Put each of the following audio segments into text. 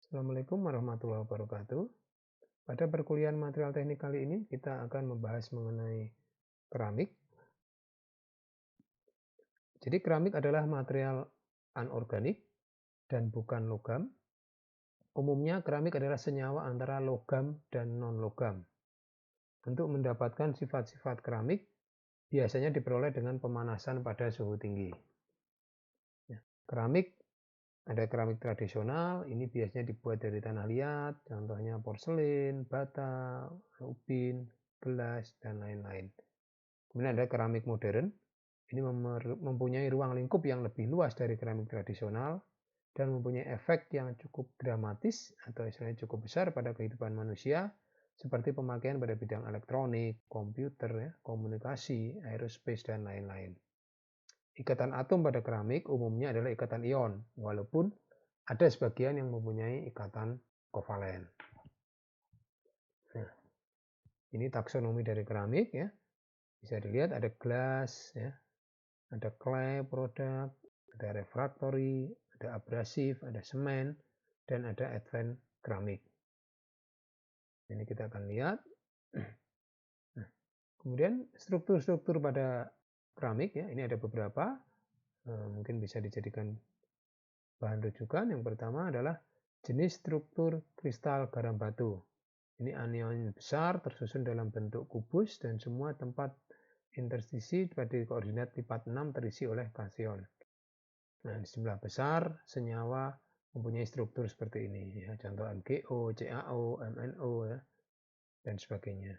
Assalamualaikum warahmatullahi wabarakatuh. Pada perkuliahan material teknik kali ini kita akan membahas mengenai keramik. Jadi keramik adalah material anorganik dan bukan logam. Umumnya keramik adalah senyawa antara logam dan non-logam. Untuk mendapatkan sifat-sifat keramik biasanya diperoleh dengan pemanasan pada suhu tinggi. Keramik ada keramik tradisional, ini biasanya dibuat dari tanah liat, contohnya porselin, bata, ubin, gelas, dan lain-lain. Kemudian ada keramik modern, ini mempunyai ruang lingkup yang lebih luas dari keramik tradisional dan mempunyai efek yang cukup dramatis atau istilahnya cukup besar pada kehidupan manusia, seperti pemakaian pada bidang elektronik, komputer, komunikasi, aerospace, dan lain-lain. Ikatan atom pada keramik umumnya adalah ikatan ion, walaupun ada sebagian yang mempunyai ikatan kovalen. Nah, ini taksonomi dari keramik ya. Bisa dilihat ada glass ya, ada clay product, ada refractory, ada abrasif, ada semen, dan ada advanced keramik. Ini kita akan lihat. Nah, kemudian struktur-struktur pada keramik ya, ini ada beberapa. Mungkin bisa dijadikan bahan rujukan. Yang pertama adalah jenis struktur kristal garam batu. Ini anion besar tersusun dalam bentuk kubus dan semua tempat interstisi pada koordinat lipat 6 terisi oleh kation. Nah, di sebelah besar senyawa mempunyai struktur seperti ini ya, contoh MgO, CaO, MnO ya, dan sebagainya.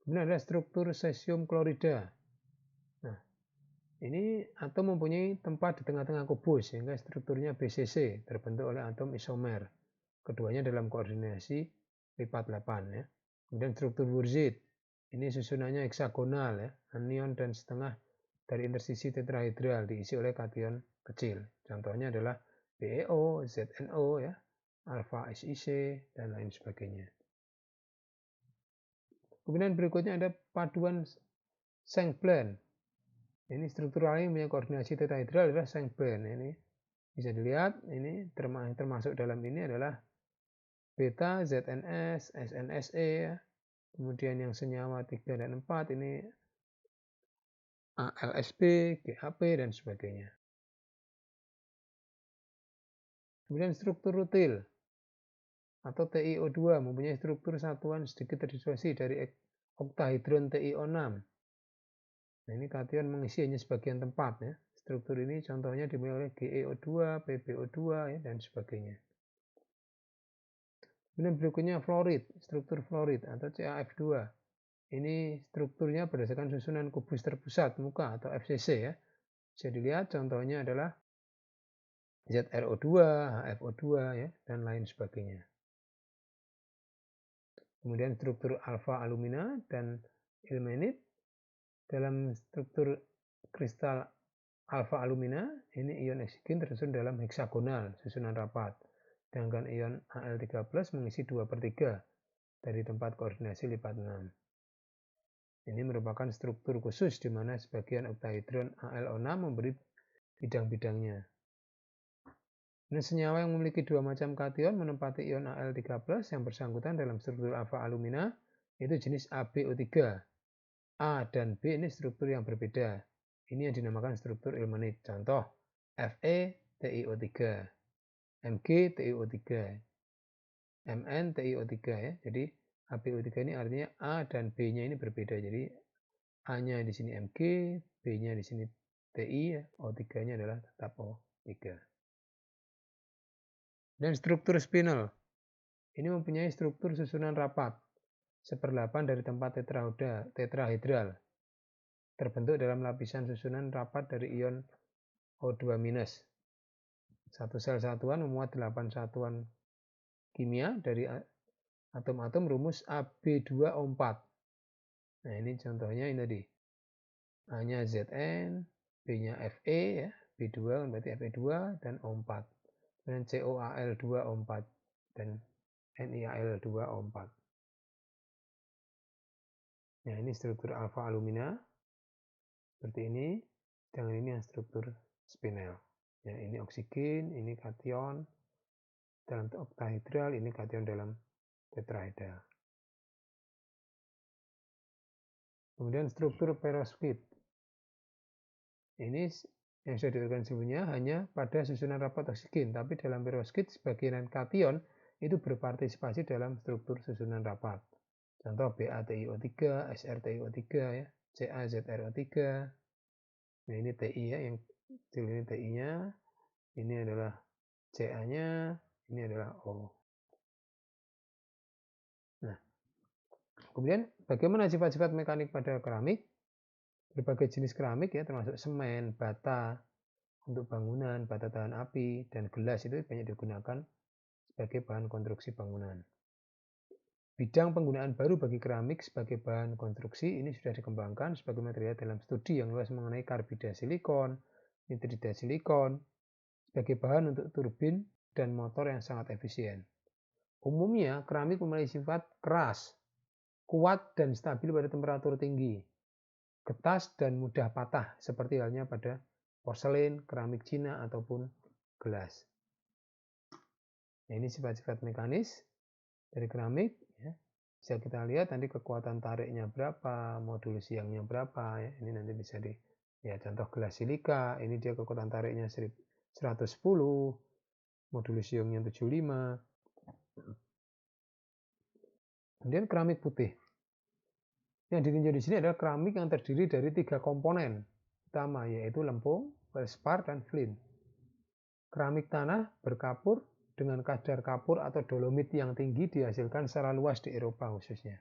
Kemudian ada struktur cesium klorida. Nah, ini atom mempunyai tempat di tengah-tengah kubus sehingga strukturnya BCC terbentuk oleh atom isomer. Keduanya dalam koordinasi lipat 8 ya. Kemudian struktur Wurtzit. Ini susunannya heksagonal ya, anion dan setengah dari interstisi tetrahedral diisi oleh kation kecil. Contohnya adalah BeO, ZnO ya, alpha SiC dan lain sebagainya. Kemudian berikutnya ada paduan Saint-Blanc. Ini strukturalnya punya koordinasi tetrahedral adalah Saint-Blanc. Ini bisa dilihat, ini termasuk dalam ini adalah beta, ZNS, SNSE ya. Kemudian yang senyawa 3 dan 4 ini ALSB, GHP dan sebagainya. Kemudian struktur rutil atau TiO2 mempunyai struktur satuan sedikit terdistorsi dari oktahedron TiO6. Nah, ini kation mengisi hanya sebagian tempat ya. Struktur ini contohnya dimulai oleh GeO2, PbO2 ya, dan sebagainya. Kemudian berikutnya fluorid, struktur fluorid atau CaF2. Ini strukturnya berdasarkan susunan kubus terpusat muka atau FCC ya. Bisa dilihat contohnya adalah ZrO2, HFO2 ya, dan lain sebagainya. Kemudian struktur alfa alumina dan ilmenit. Dalam struktur kristal alfa alumina, ini ion oksigen tersusun dalam heksagonal, susunan rapat. Sedangkan ion Al3+ mengisi 2/3 dari tempat koordinasi lipat 6. Ini merupakan struktur khusus di mana sebagian oktahedron AlO6 memberi bidang-bidangnya. Ini senyawa yang memiliki dua macam kation menempati ion Al3+ yang bersangkutan dalam struktur alfa alumina, yaitu jenis AbO3. A dan B ini struktur yang berbeda. Ini yang dinamakan struktur ilmenit. Contoh, Fe TiO3, Mg TiO3, Mn TiO3 ya. Jadi AbO3 ini artinya A dan B-nya ini berbeda. Jadi A-nya di sini Mg, B-nya di sini Ti, O3-nya adalah tetap O3. Dan struktur spinel. Ini mempunyai struktur susunan rapat. 1/8 dari tempat tetrahedral. Terbentuk dalam lapisan susunan rapat dari ion O2-. Satu sel satuan memuat 8 satuan kimia dari atom-atom rumus Ab2O4. Nah, ini contohnya ini tadi. A-nya Zn, B-nya Fe ya, B2 berarti Fe2 dan O4. Dan COAl2O4 dan NiAl2O4. Nah, ini struktur alfa alumina seperti ini. Sedangkan ini yang struktur spinel. Ya, ini oksigen, ini kation, dalam oktahedral, ini kation dalam tetrahedral. Kemudian struktur perovskit. Ini yang sudah ditemukan sebelumnya hanya pada susunan rapat oksigen, tapi dalam perovskit sebagian kation itu berpartisipasi dalam struktur susunan rapat. Contoh BaTiO3, SrTiO3 ya, CaZrO3. Nah, ini Ti ya, yang kecil ini Ti-nya, ini adalah Ca-nya, ini adalah O. Nah, kemudian bagaimana sifat-sifat mekanik pada keramik? Berbagai jenis keramik ya, termasuk semen, bata untuk bangunan, bata tahan api, dan gelas itu banyak digunakan sebagai bahan konstruksi bangunan. Bidang penggunaan baru bagi keramik sebagai bahan konstruksi ini sudah dikembangkan sebagai material dalam studi yang luas mengenai karbida silikon, nitrida silikon, sebagai bahan untuk turbin dan motor yang sangat efisien. Umumnya, keramik memiliki sifat keras, kuat, dan stabil pada temperatur tinggi, getas dan mudah patah, seperti halnya pada porselen, keramik Cina, ataupun gelas. Nah, ini sifat-sifat mekanis dari keramik. Ya. Bisa kita lihat nanti kekuatan tariknya berapa, modulus siangnya berapa. Ya. Ini nanti bisa ya, contoh gelas silika, ini dia kekuatan tariknya 110, modulus siangnya 75. Kemudian keramik putih. Yang ditinjau di sini adalah keramik yang terdiri dari 3 komponen utama, yaitu lempung, feldspar, dan flint. Keramik tanah berkapur dengan kadar kapur atau dolomit yang tinggi dihasilkan secara luas di Eropa khususnya.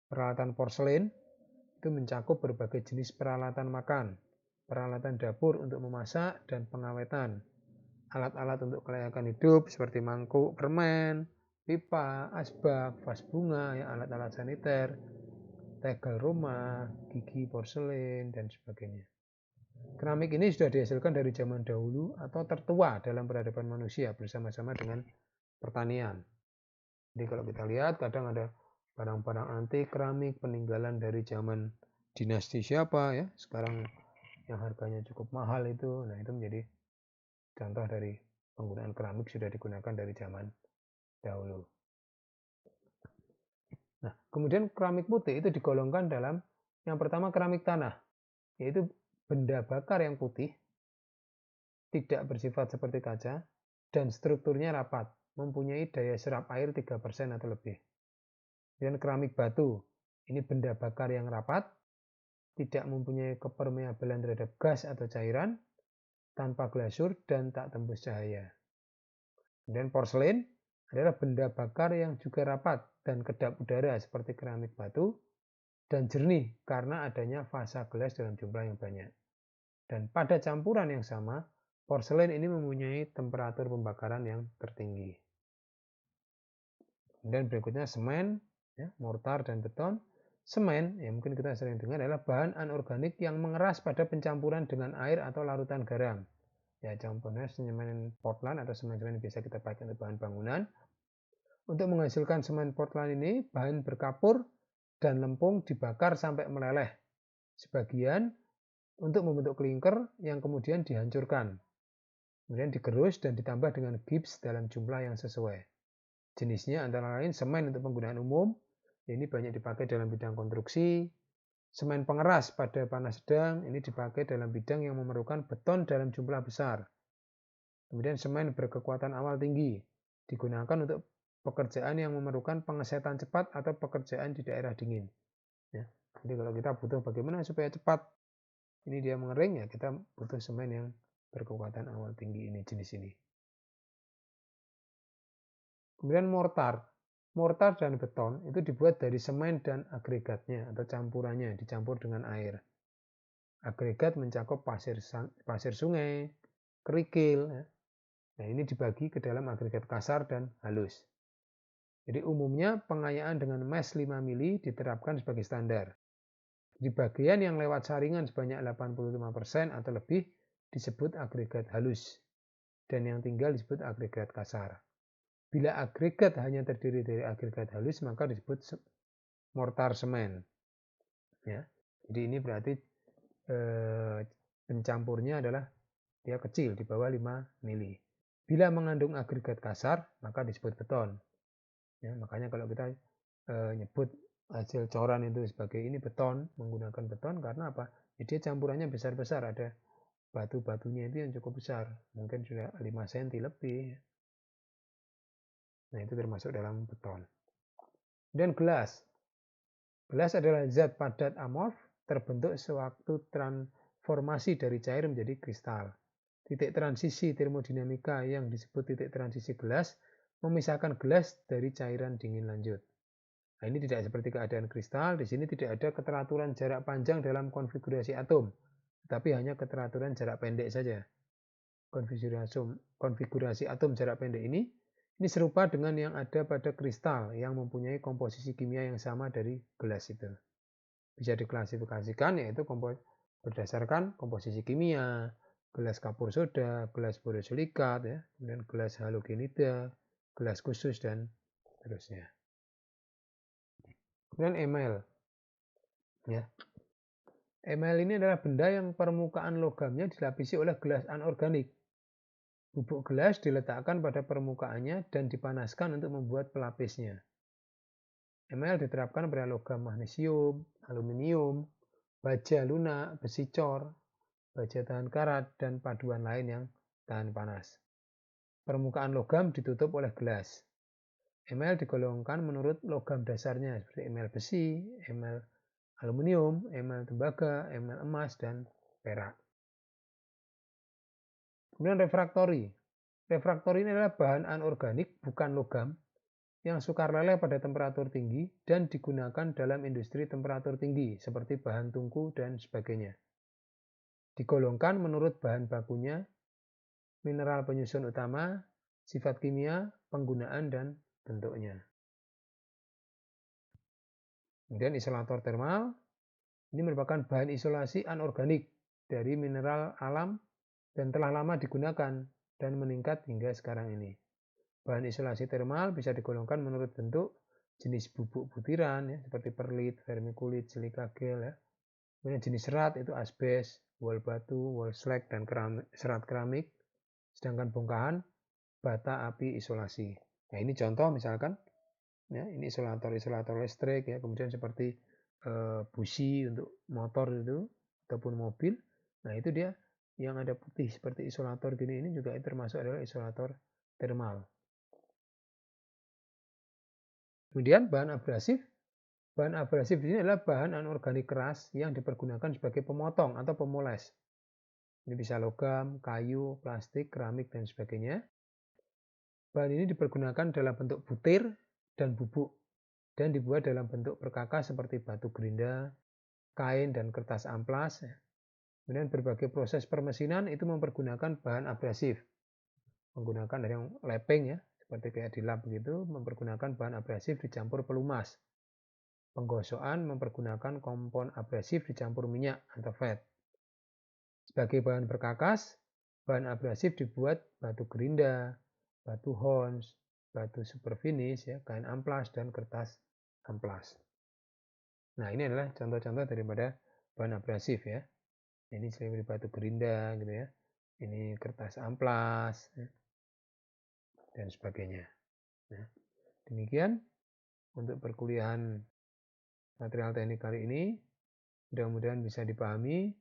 Peralatan porselen itu mencakup berbagai jenis peralatan makan, peralatan dapur untuk memasak dan pengawetan, alat-alat untuk kelayakan hidup seperti mangkuk permen, pipa, asbak, vas bunga, ya, alat-alat saniter, tegel rumah, gigi porselen, dan sebagainya. Keramik ini sudah dihasilkan dari zaman dahulu atau tertua dalam peradaban manusia bersama-sama dengan pertanian. Jadi kalau kita lihat kadang ada barang-barang antik keramik peninggalan dari zaman dinasti siapa ya, sekarang yang harganya cukup mahal itu. Nah, itu menjadi contoh dari penggunaan keramik sudah digunakan dari zaman dahulu. Nah, kemudian keramik putih itu digolongkan dalam yang pertama keramik tanah, yaitu benda bakar yang putih, tidak bersifat seperti kaca, dan strukturnya rapat, mempunyai daya serap air 3% atau lebih. Dan keramik batu, ini benda bakar yang rapat, tidak mempunyai kepermeabelan terhadap gas atau cairan, tanpa glasur, dan tak tembus cahaya. Dan porselen adalah benda bakar yang juga rapat dan kedap udara seperti keramik batu, dan jernih karena adanya fasa gelas dalam jumlah yang banyak. Dan pada campuran yang sama, porselen ini mempunyai temperatur pembakaran yang tertinggi. Dan berikutnya semen, ya, mortar dan beton. Semen, ya mungkin kita sering dengar, adalah bahan anorganik yang mengeras pada pencampuran dengan air atau larutan garam. Ya, contohnya semen Portland atau semen-semen yang biasa kita pakai untuk bahan bangunan. Untuk menghasilkan semen Portland ini, bahan berkapur dan lempung dibakar sampai meleleh. Sebagian untuk membentuk klinker yang kemudian dihancurkan. Kemudian digerus dan ditambah dengan gips dalam jumlah yang sesuai. Jenisnya antara lain semen untuk penggunaan umum, ini banyak dipakai dalam bidang konstruksi. Semen pengeras pada panas sedang, ini dipakai dalam bidang yang memerlukan beton dalam jumlah besar. Kemudian semen berkekuatan awal tinggi, digunakan untuk pekerjaan yang memerlukan pengesetan cepat atau pekerjaan di daerah dingin. Ya, jadi kalau kita butuh bagaimana supaya cepat ini dia mengering, ya kita butuh semen yang berkekuatan awal tinggi ini, jenis ini. Kemudian mortar. Mortar dan beton itu dibuat dari semen dan agregatnya atau campurannya, dicampur dengan air. Agregat mencakup pasir sungai, kerikil. Ya. Nah, ini dibagi ke dalam agregat kasar dan halus. Jadi umumnya pengayaan dengan mesh 5 mili diterapkan sebagai standar. Di bagian yang lewat saringan sebanyak 85% atau lebih disebut agregat halus, dan yang tinggal disebut agregat kasar. Bila agregat hanya terdiri dari agregat halus, maka disebut mortar semen. Ya, jadi ini berarti pencampurnya adalah dia kecil, di bawah 5 mili. Bila mengandung agregat kasar, maka disebut beton. Ya, makanya kalau kita nyebut hasil coran itu sebagai ini beton, menggunakan beton karena apa? Ya, dia campurannya besar-besar, ada batu-batunya itu yang cukup besar, mungkin sudah 5 cm lebih. Nah, itu termasuk dalam beton. Dan gelas. Gelas adalah zat padat amorf terbentuk sewaktu transformasi dari cair menjadi kristal. Titik transisi termodinamika yang disebut titik transisi gelas memisahkan gelas dari cairan dingin lanjut. Nah, ini tidak seperti keadaan kristal, di sini tidak ada keteraturan jarak panjang dalam konfigurasi atom, tapi hanya keteraturan jarak pendek saja. Konfigurasi atom jarak pendek ini serupa dengan yang ada pada kristal yang mempunyai komposisi kimia yang sama dari gelas itu. Bisa diklasifikasikan yaitu berdasarkan komposisi kimia, gelas kapur soda, gelas borosilikat, ya, kemudian gelas halogenida, gelas khusus, dan seterusnya. Kemudian email. Ya. Email ini adalah benda yang permukaan logamnya dilapisi oleh gelas anorganik. Bubuk gelas diletakkan pada permukaannya dan dipanaskan untuk membuat pelapisnya. Email diterapkan pada logam magnesium, aluminium, baja lunak, besi cor, baja tahan karat, dan paduan lain yang tahan panas. Permukaan logam ditutup oleh gelas. Email digolongkan menurut logam dasarnya seperti email besi, email aluminium, email tembaga, email emas, dan perak. Kemudian refraktori. Refraktori ini adalah bahan anorganik, bukan logam, yang sukar leleh pada temperatur tinggi dan digunakan dalam industri temperatur tinggi seperti bahan tungku dan sebagainya. Digolongkan menurut bahan bakunya, mineral penyusun utama, sifat kimia, penggunaan, dan bentuknya. Kemudian isolator termal, ini merupakan bahan isolasi anorganik dari mineral alam dan telah lama digunakan dan meningkat hingga sekarang ini. Bahan isolasi termal bisa digolongkan menurut bentuk, jenis bubuk butiran ya, seperti perlit, vermikulit, silika gel ya. Kemudian jenis serat itu asbes, wol batu, wol slag, dan serat keramik. Sedangkan bongkahan bata api isolasi. Nah, ini contoh misalkan ya, ini isolator listrik ya, kemudian seperti busi untuk motor itu ataupun mobil. Nah, itu dia yang ada putih seperti isolator gini, ini juga termasuk adalah isolator termal. Kemudian bahan abrasif. Bahan abrasif ini adalah bahan anorganik keras yang dipergunakan sebagai pemotong atau pemoles. Ini bisa logam, kayu, plastik, keramik, dan sebagainya. Bahan ini dipergunakan dalam bentuk butir dan bubuk dan dibuat dalam bentuk perkakas seperti batu gerinda, kain, dan kertas amplas. Kemudian berbagai proses permesinan itu mempergunakan bahan abrasif. Menggunakan yang lepeng ya, seperti kayak di lab begitu, mempergunakan bahan abrasif dicampur pelumas. Penggosokan mempergunakan kompon abrasif dicampur minyak atau fat. Sebagai bahan perkakas, bahan abrasif dibuat batu gerinda, batu hons, batu superfinish, ya, kain amplas, dan kertas amplas. Nah, ini adalah contoh-contoh daripada bahan abrasif ya. Ini seperti batu gerinda gitu ya. Ini kertas amplas ya, dan sebagainya. Nah, demikian untuk perkuliahan material teknik kali ini. Mudah-mudahan bisa dipahami.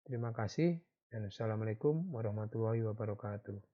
Terima kasih dan assalamualaikum warahmatullahi wabarakatuh.